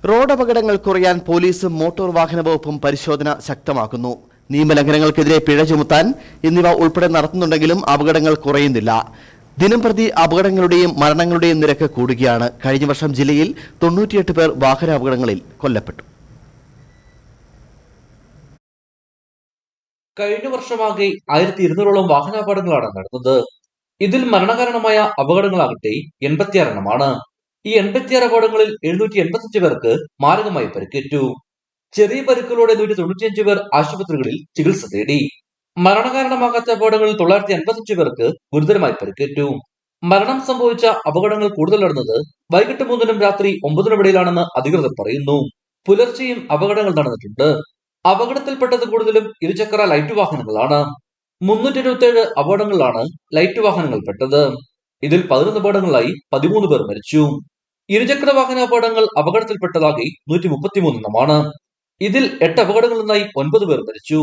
Road അപകടങ്ങൾ കുറയാൻ പോലീസും മോട്ടോർ വാഹന വകുപ്പും പരിശോധന ശക്തമാക്കുന്നു. നിയമലംഘനങ്ങൾക്കെതിരെ പിഴ ചുമത്താൻ എന്നിവ ഉൾപ്പെടെ നടത്തുന്നുണ്ടെങ്കിലും അപകടങ്ങൾ കുറയുന്നില്ല. ദിനംപ്രതി അപകടങ്ങളുടെയും മരണങ്ങളുടെയും നിരക്ക് കൂടുകയാണ്. കഴിഞ്ഞ വർഷം ജില്ലയിൽ 98 പേർ വാഹനാപകടങ്ങളിൽ കൊല്ലപ്പെട്ടു. കഴിഞ്ഞ വർഷമാകെ 1200ഓളം വാഹനാപകടങ്ങളാണ് നടന്നത്. ഇതിൽ മരണകാരണമായ അപകടങ്ങളാകട്ടെ 86 എണ്ണമാണ്. ഈ 86 അപകടങ്ങളിൽ 785 പേർക്ക് മാരകമായി പരിക്കേറ്റു. ചെറിയ പരിക്കുകളോടെ 195 പേർ ആശുപത്രികളിൽ ചികിത്സ തേടി. മരണകാരണമാകാത്ത അപകടങ്ങളിൽ 955 പേർക്ക് ഗുരുതരമായി പരിക്കേറ്റു. മരണം സംഭവിച്ച അപകടങ്ങൾ കൂടുതൽ നടന്നത് വൈകിട്ട് 3-നും രാത്രി 9-നും ഇടയിലാണെന്ന് അധികൃതർ പറയുന്നു. പുലർച്ചെയും അപകടങ്ങൾ നടന്നിട്ടുണ്ട്. അപകടത്തിൽപ്പെട്ടത് കൂടുതലും ഇരുചക്ര ലൈറ്റ് വാഹനങ്ങളാണ്. 327 അപകടങ്ങളിലാണ് ലൈറ്റ് വാഹനങ്ങൾ പെട്ടത്. ഇതിൽ 11 അപകടങ്ങളിലായി 13 പേർ മരിച്ചു. ഇരുചക്ര വാഹന അപകടത്തിൽപ്പെട്ടതാകെ 133 എണ്ണമാണ്. ഇതിൽ 8 അപകടങ്ങളിൽ നിന്നായി 9 പേർ മരിച്ചു.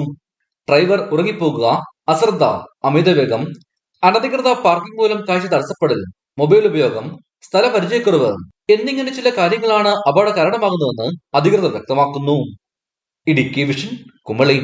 ഡ്രൈവർ ഉറങ്ങിപ്പോകുക, അശ്രദ്ധ, അമിതവേഗം, അനധികൃത പാർക്കിംഗ് മൂലം കാഴ്ച തടസ്സപ്പെടൽ, മൊബൈൽ ഉപയോഗം, സ്ഥല പരിചയക്കുറവ് എന്നിങ്ങനെ ചില കാര്യങ്ങളാണ് അപകട കാരണമാകുന്നതെന്ന് അധികൃതർ വ്യക്തമാക്കുന്നു. ഇടുക്കി വിഷൻ, കുമളി.